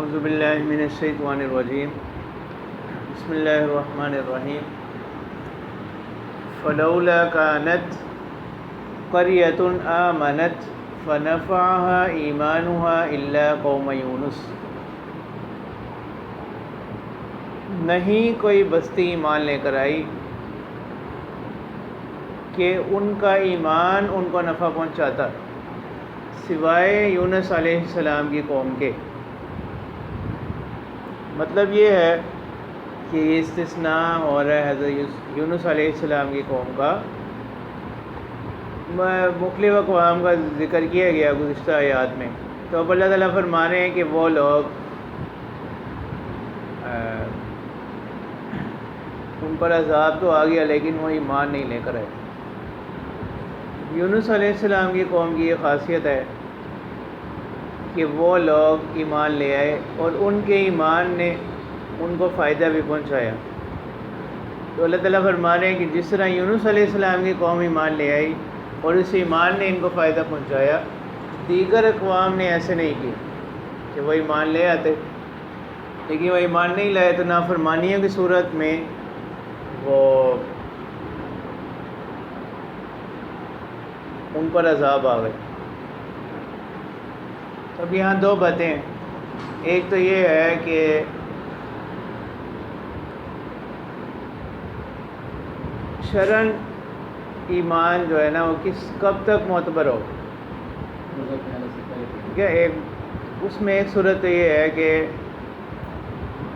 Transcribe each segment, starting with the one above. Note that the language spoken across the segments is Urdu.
اعوذ باللہ من الشیطان الرجیم بسم اللہ الرحمن الرحیم فلولا كانت قریۃ آمنت فنفعها ایمانها الا قوم یونس، نہیں کوئی بستی ایمان لے کر آئی کہ ان کا ایمان ان کو نفع پہنچاتا سوائے یونس علیہ السلام کی قوم کے۔ مطلب یہ ہے کہ استثناء ہو رہا ہے حضرت یونس علیہ السلام کی قوم کا۔ مختلف اقوام کا ذکر کیا گیا گزشتہ آیات میں، تو اب اللہ تعالیٰ فرما رہے ہیں کہ وہ لوگ ان پر عذاب تو آ گیا لیکن وہ ایمان نہیں لے کر آئے۔ یونس علیہ السلام کی قوم کی یہ خاصیت ہے کہ وہ لوگ ایمان لے آئے اور ان کے ایمان نے ان کو فائدہ بھی پہنچایا۔ تو اللہ تعالیٰ فرما رہے ہیں کہ جس طرح یونس علیہ السلام کی قوم ایمان لے آئی اور اس ایمان نے ان کو فائدہ پہنچایا، دیگر اقوام نے ایسے نہیں کیا کہ وہ ایمان لے آتے لیکن وہ ایمان نہیں لائے، تو نافرمانیوں کی صورت میں وہ ان پر عذاب آ گئے۔ اب یہاں دو باتیں ہیں، ایک تو یہ ہے کہ شرعاً ایمان جو ہے نا وہ کب تک معتبر ہو کیا، اس میں ایک صورت تو یہ ہے کہ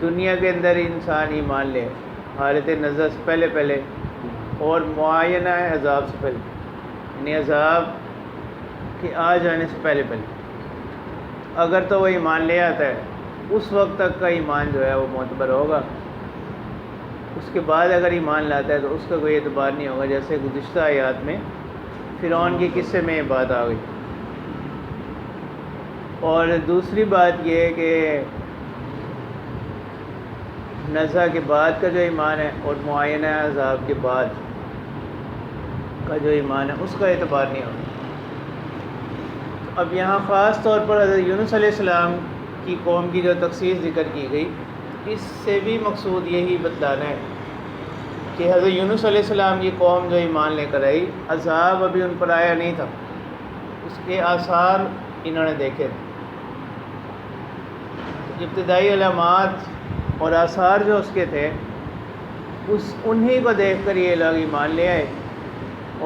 دنیا کے اندر انسان ایمان لے حالت نظر سے پہلے اور معینہ عذاب سے پہلے، یعنی عذاب کے آ جانے سے پہلے اگر تو وہ ایمان لے آتا ہے اس وقت تک کا ایمان جو ہے وہ معتبر ہوگا۔ اس کے بعد اگر ایمان لاتا ہے تو اس کا کوئی اعتبار نہیں ہوگا، جیسے گزشتہ آیات میں فرعون کے قصے میں یہ بات آ گئی۔ اور دوسری بات یہ ہے کہ نزع کے بعد کا جو ایمان ہے اور معینہ عذاب کے بعد کا جو ایمان ہے اس کا اعتبار نہیں ہوگا۔ اب یہاں خاص طور پر حضرت یونس علیہ السلام کی قوم کی جو تخصیص ذکر کی گئی، اس سے بھی مقصود یہی بتلانا ہے کہ حضرت یونس علیہ السلام کی قوم جو ایمان لے کر آئی، عذاب ابھی ان پر آیا نہیں تھا، اس کے آثار انہوں نے دیکھے تھے۔ ابتدائی علامات اور آثار جو اس کے تھے انہی کو دیکھ کر یہ لوگ ایمان لے آئے،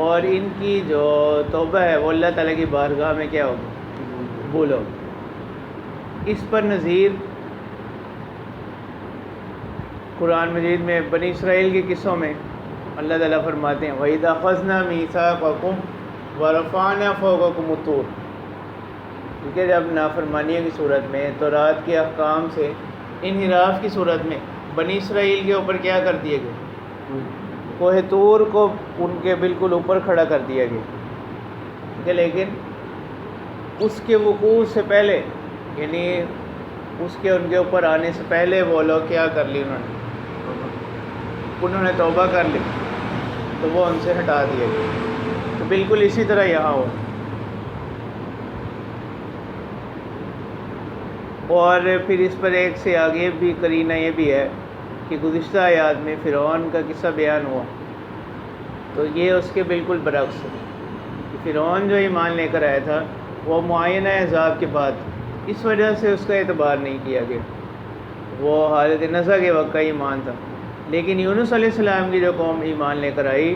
اور ان کی جو توبہ ہے وہ اللہ تعالیٰ کی بارگاہ میں کیا ہوگی؟ قبول ہوگی۔ اس پر نظیر قرآن مجید میں بنی اسرائیل کے قصوں میں اللہ تعالیٰ فرماتے ہیں وَإِذْ أَخَذْنَا مِيثَاقَكُمْ وَرَفَعْنَا فَوْقَكُمُ الطُّورَ، کیونکہ جب نافرمانیوں کی صورت میں تورات کے احکام سے انحراف کی صورت میں بنی اسرائیل کے اوپر کیا کر دیے گئے؟ کوہ طور کو ان کے بالکل اوپر کھڑا کر دیا گیا، ٹھیک ہے، لیکن اس کے وقوع سے پہلے، یعنی اس کے ان کے اوپر آنے سے پہلے وہ لوگ کیا کر لی، انہوں نے توبہ کر لی تو وہ ان سے ہٹا دیا گیا۔ تو بالکل اسی طرح یہاں ہو۔ اور پھر اس پر ایک سے آگے بھی قرینہ یہ بھی ہے کہ گزشتہ آیات میں فرعون کا قصہ بیان ہوا، تو یہ اس کے بالکل برعکس ہے کہ فرعون جو ایمان لے کر آیا تھا وہ معینہ عذاب کے بعد، اس وجہ سے اس کا اعتبار نہیں کیا گیا، وہ حالت نزع کے وقت کا ایمان تھا۔ لیکن یونس علیہ السلام کی جو قوم ایمان لے کر آئی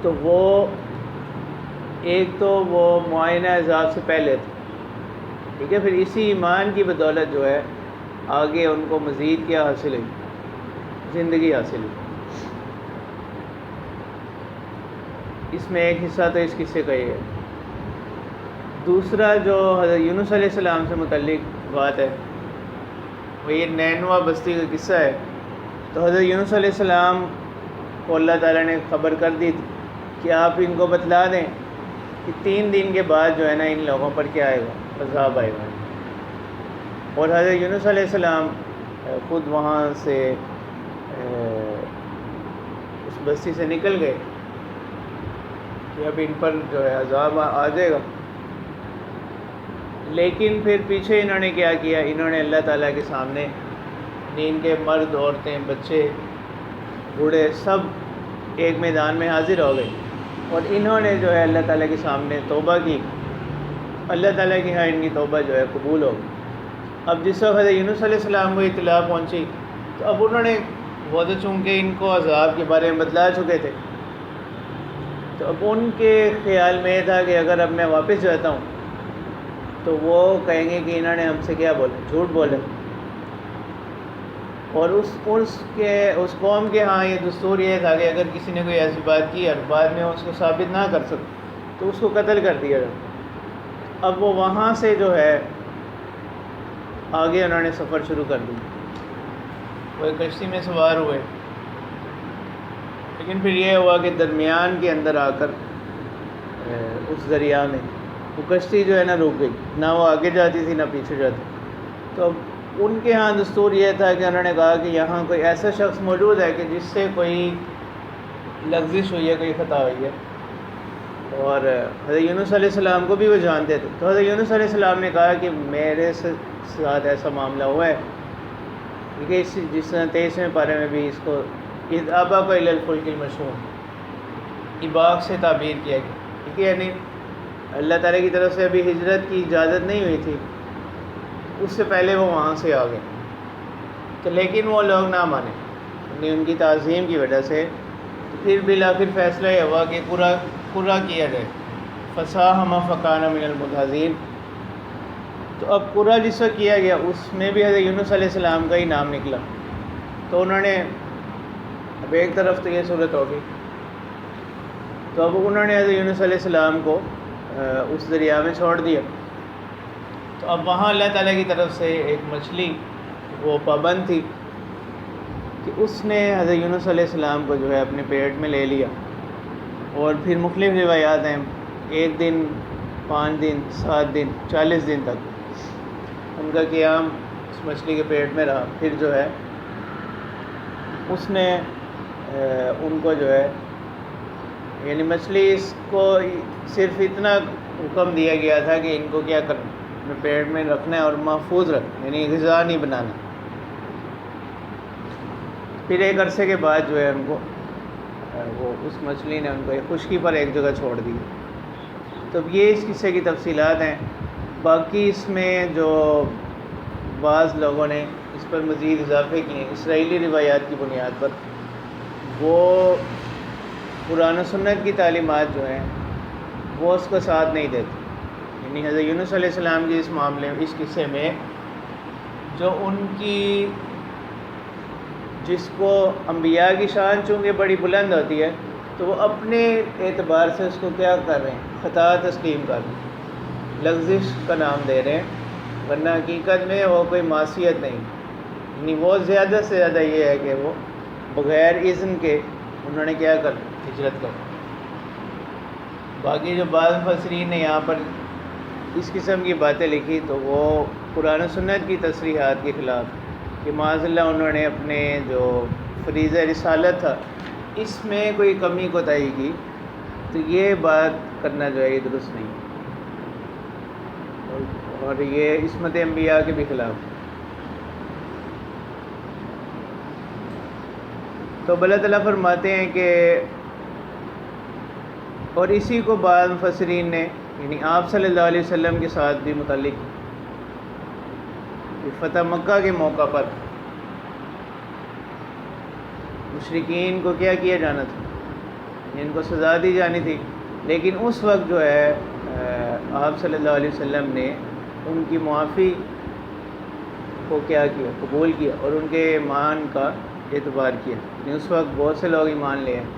تو وہ ایک تو وہ معینہ عذاب سے پہلے تھے، ٹھیک ہے، پھر اسی ایمان کی بدولت جو ہے آگے ان کو مزید کیا حاصل ہوئی؟ زندگی حاصل ہوئی۔ اس میں ایک حصہ تو اس قصے کا یہ ہے۔ دوسرا جو حضرت یونس علیہ السلام سے متعلق بات ہے وہ یہ نینوا بستی کا قصہ ہے۔ تو حضرت یونس علیہ السلام کو اللہ تعالیٰ نے خبر کر دی تھی کہ آپ ان کو بتلا دیں کہ 3 دن کے بعد جو ہے نا ان لوگوں پر کیا آئے گا؟ عذاب آئے گا۔ اور حضرت یونس علیہ السلام خود وہاں سے اس بستی سے نکل گئے کہ اب ان پر جو ہے عذاب آ جائے گا، لیکن پھر پیچھے انہوں نے کیا کیا، انہوں نے اللہ تعالیٰ کے سامنے ان کے مرد، عورتیں، بچے، بوڑھے سب ایک میدان میں حاضر ہو گئے، اور انہوں نے جو ہے اللہ تعالیٰ کے سامنے توبہ کی۔ اللہ تعالیٰ کی ہاں ان کی توبہ جو ہے قبول ہو گئی۔ اب جس وقت حضرت یونس علیہ السلام کو اطلاع پہنچی تو اب انہوں نے، وہ تو چونکہ ان کو عذاب کے بارے میں بتلا چکے تھے، تو اب ان کے خیال میں یہ تھا کہ اگر اب میں واپس جاتا ہوں تو وہ کہیں گے کہ انہوں نے ہم سے کیا بولا، جھوٹ بولا، اور اس قوم کے ہاں یہ دستور یہ تھا کہ اگر کسی نے کوئی ایسی بات کی اور بعد میں اس کو ثابت نہ کر سکے تو اس کو قتل کر دیا جائے۔ اب وہ وہاں سے جو ہے آگے انہوں نے سفر شروع کر دیا، وہ ایک کشتی میں سوار ہوئے، لیکن پھر یہ ہوا کہ درمیان کے اندر آ کر اس دریا میں وہ کشتی جو ہے نا رک گئی، نہ وہ آگے جاتی تھی نہ پیچھے جاتی۔ تو اب ان کے ہاں دستور یہ تھا کہ انہوں نے کہا کہ یہاں کوئی ایسا شخص موجود ہے کہ جس سے کوئی لغزش ہوئی ہے، کوئی خطا ہوئی ہے، اور حضرت یونس علیہ السلام کو بھی وہ جانتے تھے۔ تو حضرت یونس علیہ السلام نے کہا کہ میرے ساتھ ایسا معاملہ ہوا ہے، کیونکہ جس طرح 23ویں پارے میں بھی اس کو اذ ابق الی الفلک المشحون، اباق سے تعبیر کیا گیا، ٹھیک ہے، یعنی اللہ تعالیٰ کی طرف سے ابھی ہجرت کی اجازت نہیں ہوئی تھی، اس سے پہلے وہ وہاں سے آ گئے، تو لیکن وہ لوگ نہ مانے، یعنی ان کی تعظیم کی وجہ سے پھر بالآخر فیصلہ یہ ہوا کہ قرہ کیا جائے، فساہم فکان من المدحضین۔ تو اب قرہ جس وقت کیا گیا اس میں بھی حضرت یونس علیہ السلام کا ہی نام نکلا، تو انہوں نے، اب ایک طرف تو یہ صورت ہوگی، تو اب انہوں نے حضرت یونس علیہ السلام کو اس دریا میں چھوڑ دیا۔ تو اب وہاں اللہ تعالیٰ کی طرف سے ایک مچھلی وہ پابند تھی کہ اس نے حضرت یونس علیہ السلام کو جو ہے اپنے پیٹ میں لے لیا، اور پھر مختلف روایات ہیں، 1 دن، 5 دن، 7 دن، 40 دن تک ان کا قیام اس مچھلی کے پیٹ میں رہا۔ پھر جو ہے اس نے ان کو جو ہے، یعنی مچھلی اس کو صرف اتنا حکم دیا گیا تھا کہ ان کو کیا کرنا، اپنے پیٹ میں رکھنا ہے اور محفوظ رکھنا، یعنی غذا نہیں بنانا۔ پھر ایک عرصے کے بعد جو ہے ان کو وہ اس مچھلی نے ان کو ایک خشکی پر ایک جگہ چھوڑ دی۔ تو یہ اس قصے کی تفصیلات ہیں، باقی اس میں جو بعض لوگوں نے اس پر مزید اضافے کیے ہیں اسرائیلی روایات کی بنیاد پر، وہ قرآن و سنت کی تعلیمات جو ہیں وہ اس کو ساتھ نہیں دیتے، یعنی حضرت یونس علیہ السلام کی اس معاملے میں، اس قصے میں جو ان کی، جس کو انبیاء کی شان چونکہ بڑی بلند ہوتی ہے تو وہ اپنے اعتبار سے اس کو کیا کر رہے ہیں، خطا تسلیم کر رہے ہیں، لغزش کا نام دے رہے ہیں، ورنہ حقیقت میں وہ کوئی معصیت نہیں، یعنی وہ زیادہ سے زیادہ یہ ہے کہ وہ بغیر اذن کے انہوں نے کیا کر ہجرت کر۔ باقی جو بعض مفسرین نے یہاں پر اس قسم کی باتیں لکھی تو وہ قرآن و سنت کی تصریحات کے خلاف، کہ معاذ اللہ انہوں نے اپنے جو فریضہ رسالت تھا اس میں کوئی کمی کوتاہی کی، تو یہ بات کرنا جو ہے یہ درست نہیں، اور یہ عصمت انبیاء کے بھی خلاف۔ تو اللہ تعالیٰ فرماتے ہیں کہ، اور اسی کو بعض مفسرین نے یعنی آپ صلی اللہ علیہ وسلم کے ساتھ بھی متعلق، فتح مکہ کے موقع پر مشرکین کو کیا کیا جانا تھا، ان کو سزا دی جانی تھی، لیکن اس وقت جو ہے آپ صلی اللہ علیہ وسلم نے ان کی معافی کو کیا کیا، قبول کیا، اور ان کے ایمان کا اعتبار کیا، یعنی اس وقت بہت سے لوگ ایمان لے ہیں۔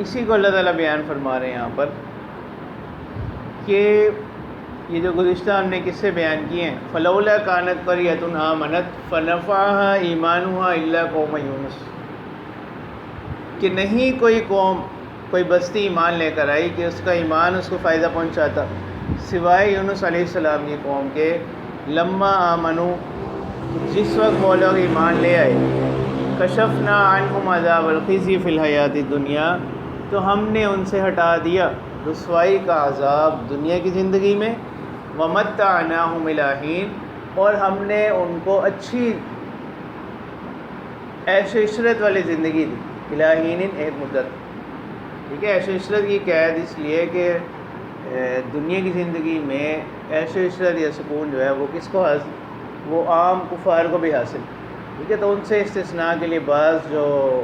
اسی کو اللہ تعالیٰ بیان فرما رہے ہیں یہاں پر کہ یہ جو گزشتہ ہم نے قصے بیان کیے ہیں، فلولا کانت قریۃ آمنت فنفعها ایمانها الا قوم یونس، کہ نہیں کوئی قوم، کوئی بستی ایمان لے کر آئی کہ اس کا ایمان اس کو فائدہ پہنچاتا سوائے یونس علیہ السلام کی قوم کے، لما آمنو، جس وقت وہ لوگ ایمان لے آئے، کشفنا عنہم عذاب الخزی فی الحیات الدنیا، تو ہم نے ان سے ہٹا دیا رسوائی کا عذاب دنیا کی زندگی میں، وَمَتَّعْنَاهُمْ إِلَىٰ حِينٍ، اور ہم نے ان کو اچھی عیش و عشرت والی زندگی دی، اِلیٰ حِینٍ ایک مدت، ٹھیک ہے۔ عیش و عشرت کی قید اس لیے کہ دنیا کی زندگی میں عیش و عشرت یا سکون جو ہے وہ کس کو حاصل، وہ عام کفار کو بھی حاصل، ٹھیک ہے۔ تو ان سے استثناء کے لیے بعض جو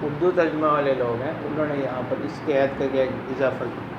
اردو ترجمہ والے لوگ ہیں انہوں نے یہاں پر اس قید کا کیا اضافہ کیا۔